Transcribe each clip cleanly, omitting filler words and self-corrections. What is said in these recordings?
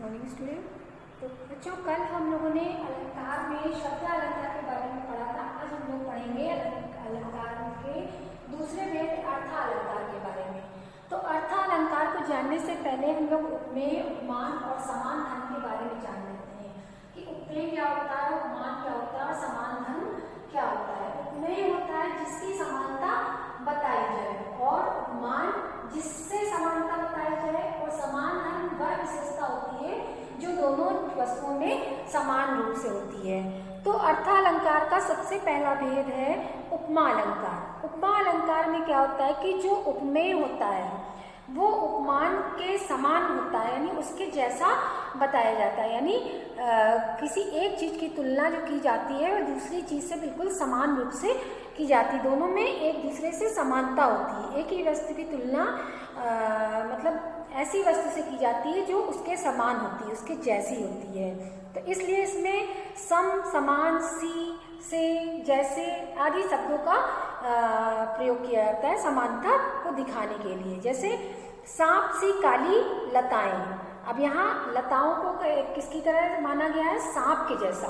Morning student. तो बच्चों कल हम लोगों ने अलंकार में शब्द अलंकार के बारे में पढ़ा था। आज हम लोग पढ़ेंगे अलंकार के दूसरे भेद अर्थ अलंकार के बारे में। तो अर्थ अलंकार को जानने से पहले हम लोग उपमेय, उपमान और समान धर्म के बारे में जान लेते हैं कि उपमेय क्या होता है, उपमान क्या होता है और समान धर्म क्या होता है। उपमेय होता है जिसकी समानता बताई जाए, और उपमान जिससे समानता बताई जाए, और समान धर्म वह विशेषता होती है जो दोनों वस्तुओं में समान रूप से होती है। तो अर्थालंकार का सबसे पहला भेद है उपमा अलंकार। उपमा अलंकार में क्या होता है कि जो उपमेय होता है वो उपमान के समान होता है, यानी उसके जैसा बताया जाता है। यानी किसी एक चीज़ की तुलना जो की जाती है वह दूसरी चीज़ से बिल्कुल समान रूप से की जाती है। दोनों में एक दूसरे से समानता होती है। एक ही वस्तु की तुलना मतलब ऐसी वस्तु से की जाती है जो उसके समान होती है, उसके जैसी होती है। तो इसलिए इसमें सम, समान, सी, से, जैसे आदि शब्दों का प्रयोग किया जाता है समानता को दिखाने के लिए। जैसे सांप सी काली लताएं। अब यहाँ लताओं को किसकी तरह माना गया है? सांप के जैसा,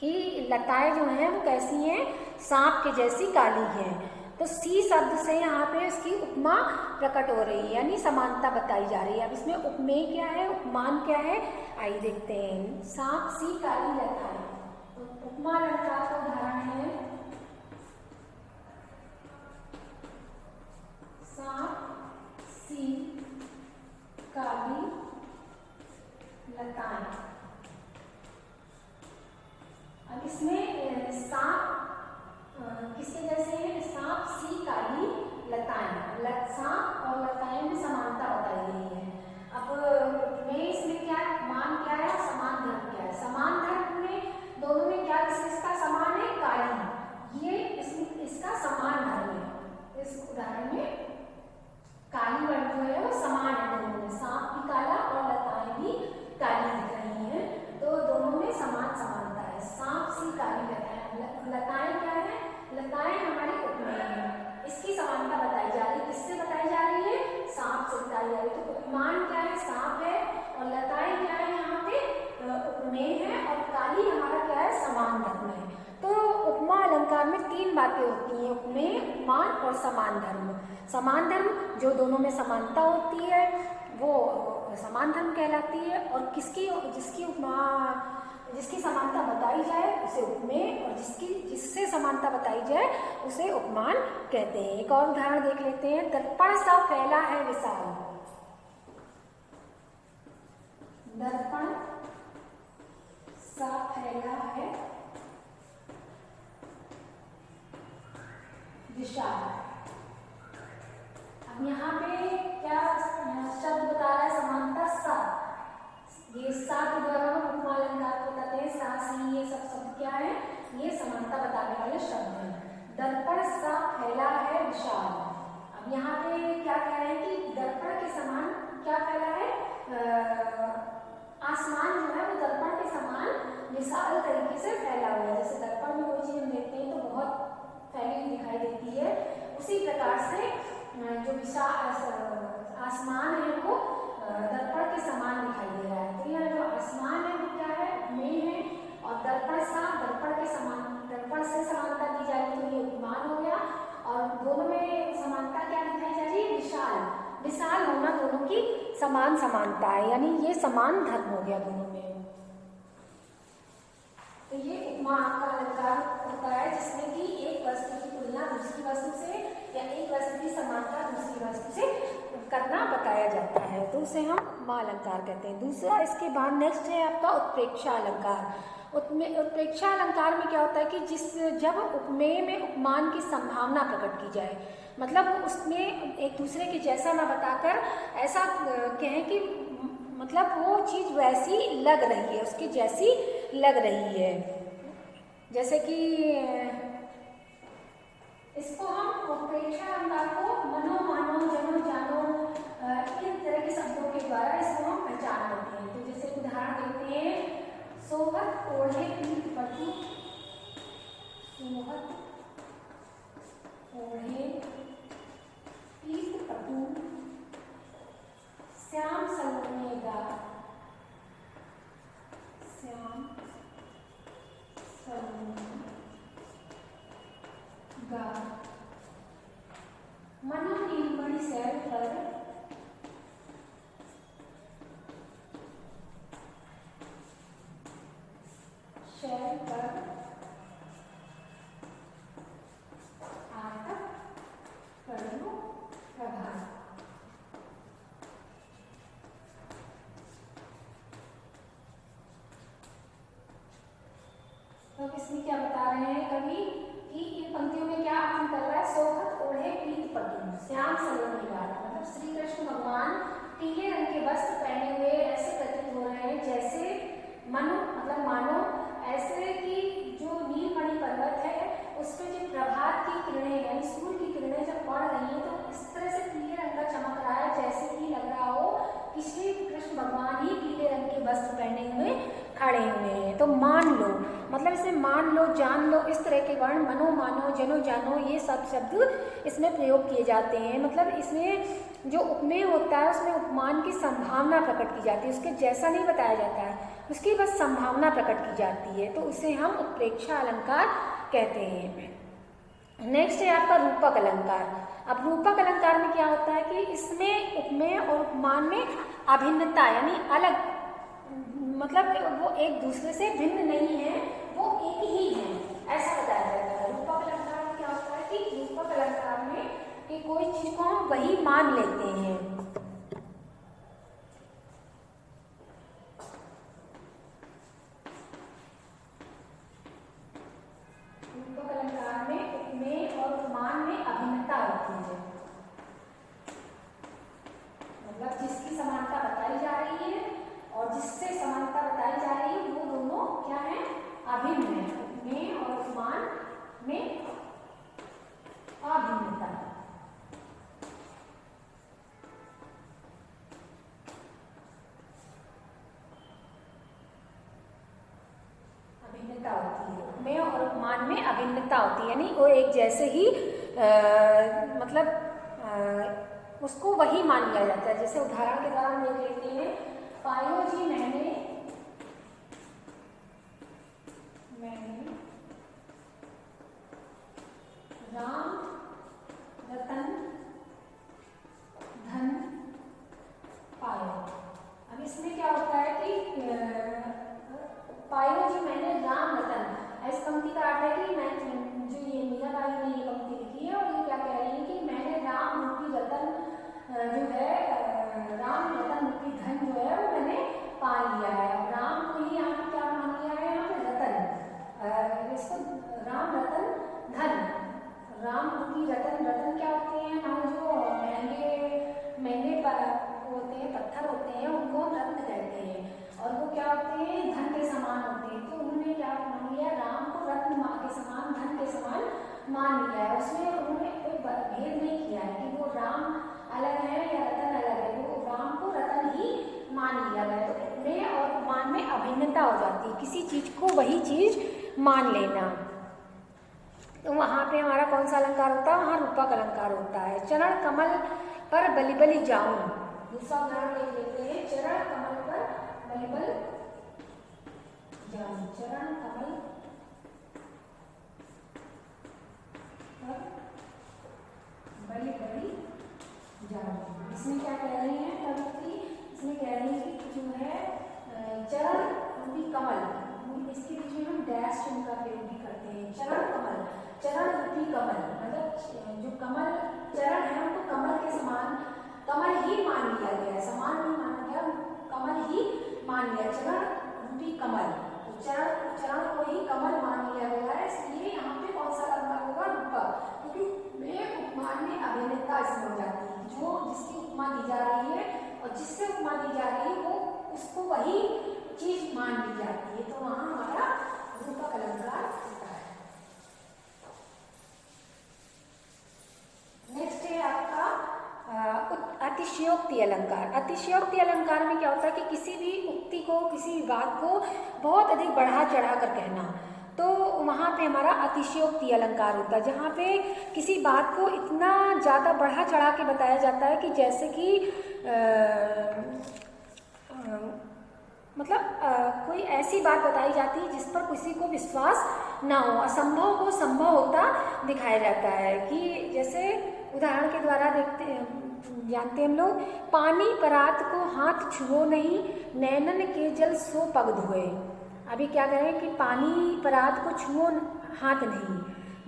कि लताएं जो हैं वो कैसी हैं? सांप के जैसी काली हैं। तो सी शब्द से यहाँ पे इसकी उपमा प्रकट हो रही है, यानी समानता बताई जा रही है। अब इसमें उपमेय क्या है, उपमान क्या है, आइए देखते हैं। सांप सी काली लताएं। तो उपमा अलंकार का उदाहरण है सांप सी काली लताएं। अब इसमें सांप किसके जैसे है? सांप सी काली लताएं। सांप और लताएं में समानता बताई गई है। अब में इसमें क्या मान क्या है, समान धर्म क्या है? समान धर्म में दोनों में क्या किसका समान है? काली। ये इसका समान धर्म है। इस उदाहरण में काली वर्ण जो है वो समान है दोनों में। सांप भी काला और लताएं भी काली दिख रही हैं, तो दोनों में समान समानता है। सांप सी काली लताएं। लताएं क्या है? लताएं हमारी उपमेय है, इसकी समानता बताई जा रही है। किससे बताई जा रही है? सांप से बताई जा रही है। तो उपमान क्या है? सांप है, और लताएं क्या है? यहाँ पे उपमेय है, और काली हमारा क्या है? समान धर्म है। तो उपमा अलंकार में तीन बातें होती हैं, उपमेय, उपमान और समान धर्म। समान धर्म जो दोनों में समानता होती है वो समान धर्म कहलाती है, और जिसकी समानता बताई जाए उसे उपमेय, और जिससे समानता बताई जाए उसे उपमान कहते हैं। एक और उदाहरण देख लेते हैं। दर्पण सा फैला है विशाल। दर्पण सा फैला है विशाल। अब यहाँ पे क्या शब्द बता रहा है? समानता सा। ये सा के द्वारा हम उपमा अलंकार को बताते हैं। सा, सी, ये सब शब्द क्या है? ये समानता बताने वाले शब्द हैं। दर्पण सा फैला है विशाल। अब यहाँ पे क्या कह रहे हैं कि दर्पण के समान क्या फैला है? आसमान जो है वो दर्पण के समान विशाल तरीके से फैला हुआ है। जैसे दर्पण में कोई चीज हम देखते हैं तो बहुत फैली हुई दिखाई देती है, उसी प्रकार से जो विशाल आसमान है वो दर्पण के समान दिखाई दे रहा है। तो यह जो आसमान है वो क्या है? उपमेय है, और दर्पण सा, दर्पण के समान, दर्पण से समानता दी जा रही है, तो ये उपमान हो गया। और दोनों में समानता क्या दिखाई जा रही है? विशाल। विशाल होना दोनों की समान समानता है, यानी ये समान धर्म हो गया दोनों में। तो ये उपमा का अलंकार होता है जिसमें कि एक वस्तु की तुलना दूसरी वस्तु से, या एक वस्तु की समानता दूसरी वस्तु से करना बताया जाता है, तो उसे हम उपमा अलंकार कहते हैं। दूसरा इसके बाद नेक्स्ट है आपका उत्प्रेक्षा अलंकार। उत्प्रेक्षा अलंकार में क्या होता है कि जब उपमेय में उपमान की संभावना प्रकट की जाए, मतलब उसमें एक दूसरे के जैसा ना बताकर ऐसा कहें कि मतलब वो चीज वैसी लग रही है, उसकी जैसी लग रही है। जैसे कि इसको हम उत्प्रेक्षा अलंकार को मनो, मानो, जनो, जानो, इन तरह के शब्दों के द्वारा इसको हम पहचान लेते हैं। तो जैसे उदाहरण देते हैं, सोहत ओढ़े पीठ पटु। सोहत ओढ़े पीठ पटु, श्याम सलोने गा। की सेल पर आतक परमाणु प्रभाव। तो इसमें क्या बता रहे हैं कवि कि इन पंक्तियों में क्या अर्थ कर रहा है, सोखत ओढ़े पीत पटु श्याम सलोनी गाढ़ा, मतलब श्री कृष्ण भगवान पीले रंग के वस्त्र पहने हुए ऐसे प्रतीत हो रहे हैं जैसे मानो ऐसे कि जो नीलमणि पर्वत है उस पर जो प्रभात की किरणें यानी सूर्य की किरणें जब पड़ रही हैं तो इस तरह से पीले रंग का चमक रहा है जैसे कि लग रहा हो कि श्री कृष्ण भगवान ही पीले रंग के वस्त्र पहने हुए खड़े हुए हैं। तो मान लो मतलब इसे मान लो, जान लो, इस तरह के वर्ण मनो मानो जनो जानो ये सब शब्द इसमें प्रयोग किए जाते हैं। मतलब इसमें जो उपमेय होता है उसमें उपमान की संभावना प्रकट की जाती है, उसके जैसा नहीं बताया जाता है, उसकी बस संभावना प्रकट की जाती है, तो उसे हम उत्प्रेक्षा अलंकार कहते हैं। नेक्स्ट है आपका रूपक अलंकार। अब रूपक अलंकार में क्या होता है कि इसमें उपमेय और उपमान में अभिन्नता यानी अलग, मतलब वो एक दूसरे से भिन्न नहीं है, वो एक ही है, ऐसा बताया जाता है। रूपक अलंकार में क्या होता है कि रूपक अलंकार में कि कोई चीज को हम वही मान लेते हैं। रूपक अलंकार में उपमेय और उपमान में अभिन्नता होती है, मतलब जिसकी समानता बताई जा रही है और जिससे समानता बताई जा रही है वो दोनों क्या है, अभिन्न है। उपमेय और उपमान में अभिन्नता, अभिन्नता होती है। उपमेय और उपमान में अभिन्नता होती है यानी वो एक जैसे ही उसको वही मान लिया जाता है। जैसे उदाहरण के द्वारा हम देख लेते हैं, पायो जी मैंने राम रतन धन पायो। अब इसमें क्या होता है कि पायो जी मैंने राम रतन, इस पंक्ति का अर्थ है कि मैं जो ये मीराबाई ने ये पंक्ति लिखी है और ये क्या कह रही है कि मैंने राम रूपी रतन जो है, राम रतन रूपी धन जो है वो मैंने पा लिया है। राम को ही यहाँ पे क्या मान लिया है, यहाँ पे रतन, इसको राम रतन धन, राम रूपी रतन, रतन क्या होते हैं हमारे जो महंगे होते हैं, पत्थर होते हैं, उनको हम रत्न कहते हैं और वो क्या होते हैं, धन के समान होते हैं। तो उन्होंने क्या मान लिया, राम को रत्न के समान, धन के समान मान लिया है। उसमें उन्होंने कोई भेद नहीं किया है कि वो राम अलग है या रतन अलग है, वो राम को रतन ही मान लिया गया। तो उपमेय और उपमान में अभिन्नता हो जाती है, किसी चीज को वही चीज मान लेना। तो वहाँ पे हमारा कौन सा अलंकार होता है, वहाँ रूपक अलंकार होता है। चरण कमल पर बलि बलि जाऊं, दूसरा उदाहरण देख लेते हैं, चरण कमल पर बलि बलि जाऊं, चरण कमल पर बलि बलि जाऊं। इसमें क्या कह रही है कवि, इसमें कह रही है कि जो है चरण रूपी कमल, इसके बीच में हम डैश चिन्ह का प्रयोग भी करते हैं। चरण कमल, चरण रूपी कमल, मतलब जो कमल चरण है उनको कमल के समान, कमल ही मान लिया गया, समान नहीं माना गया, कमल ही मान लिया, चरण रूपी कमल, तो चरण को ही कमल मान लिया गया है। इसलिए यहाँ पे कौन सा अलंकार होगा, रूपक, क्योंकि में उपमान में अभिन्नता इसमें हो जाती है, जो जिसकी उपमा दी जा रही है और जिससे उपमा दी जा रही है वो उसको वही चीज मान ली जाती है, तो वहां हमारा रूपक अलंकार होता है। नेक्स्ट है आपका अतिशयोक्ति अलंकार। अतिशयोक्ति अलंकार में क्या होता है कि किसी भी उक्ति को, किसी भी बात को बहुत अधिक बढ़ा चढ़ा कर कहना, तो वहाँ पे हमारा अतिशयोक्ति अलंकार होता है, जहाँ पे किसी बात को इतना ज़्यादा बढ़ा चढ़ा के बताया जाता है कि जैसे कि कोई ऐसी बात बताई जाती है जिस पर किसी को विश्वास ना हो, असंभव को संभव होता दिखाया जाता है। कि जैसे उदाहरण के द्वारा जानते हैं हम लोग। पानी परात को हाथ छुओ नहीं, नैनन के जल सो पग धोए। अभी क्या करें कि पानी परात को छुओ, हाथ नहीं,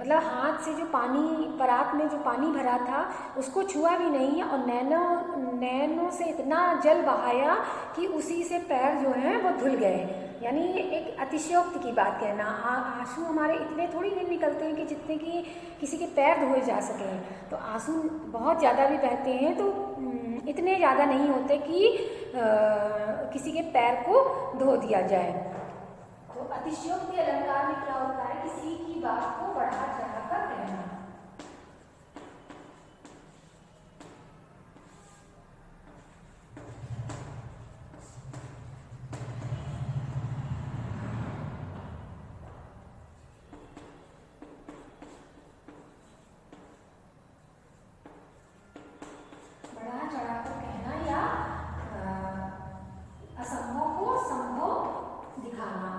मतलब हाथ से जो पानी परात में जो पानी भरा था उसको छुआ भी नहीं, और नैनों से इतना जल बहाया कि उसी से पैर जो हैं वो धुल गए। यानी एक अतिशयोक्ति की बात कहना। आंसू हमारे इतने थोड़ी नहीं निकलते हैं कि जितने कि किसी के पैर धोए जा सकें, तो आंसू बहुत ज़्यादा भी बहते हैं तो इतने ज़्यादा नहीं होते कि किसी के पैर को धो दिया जाए। तो अतिशयोक्ति अलंकार में क्या होता है, किसी की बात को बढ़ा चढ़ाकर कहना। बढ़ा चढ़ाकर कहना या असंभव को संभव दिखाना।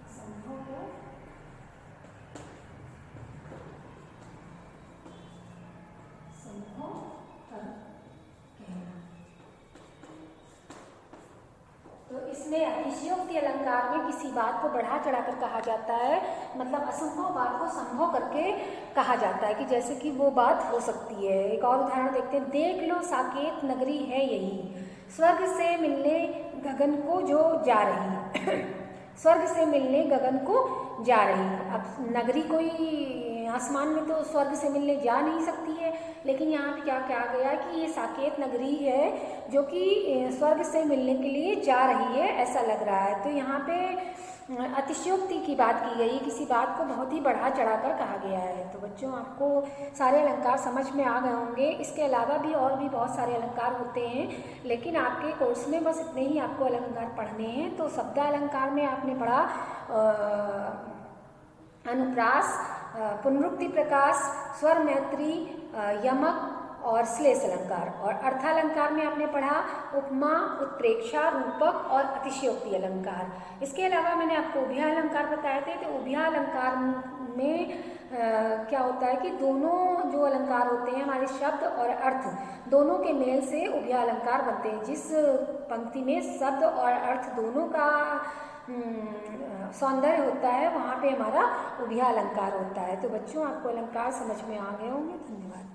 असंभव को संभव कर कहना। तो इसमें अतिशयोक्ति अलंकार में किसी बात को बढ़ा चढ़ाकर कहा जाता है, मतलब असंभव बात को संभव करके कहा जाता है कि जैसे कि वो बात हो सकती है। एक और उदाहरण देखते हैं। देख लो साकेत नगरी है यही, स्वर्ग से मिलने गगन को जो जा रही। स्वर्ग से मिलने गगन को जा रही। अब नगरी कोई आसमान में तो स्वर्ग से मिलने जा नहीं सकती है, लेकिन यहाँ पे क्या कहा गया कि ये साकेत नगरी है जो कि स्वर्ग से मिलने के लिए जा रही है, ऐसा लग रहा है। तो यहाँ पे अतिशयोक्ति की बात की गई, किसी बात को बहुत ही बढ़ा चढ़ाकर कहा गया है। तो बच्चों आपको सारे अलंकार समझ में आ गए होंगे। इसके अलावा भी और भी बहुत सारे अलंकार होते हैं, लेकिन आपके कोर्स में बस इतने ही आपको अलंकार पढ़ने हैं। तो शब्द अलंकार में आपने पढ़ा अनुप्रास, पुनरुक्ति प्रकाश, स्वर मैत्री, यमक और श्लेष अलंकार। और अर्थालंकार में आपने पढ़ा उपमा, उत्प्रेक्षा, रूपक और अतिशयोक्ति अलंकार। इसके अलावा मैंने आपको उभय अलंकार बताए थे। तो उभय अलंकार में क्या होता है कि दोनों जो अलंकार होते हैं, हमारे शब्द और अर्थ दोनों के मेल से उभय अलंकार बनते हैं। जिस पंक्ति में शब्द और अर्थ दोनों का सौंदर्य होता है, वहाँ पे हमारा उभय अलंकार होता है। तो बच्चों आपको अलंकार समझ में आ गए होंगे। धन्यवाद।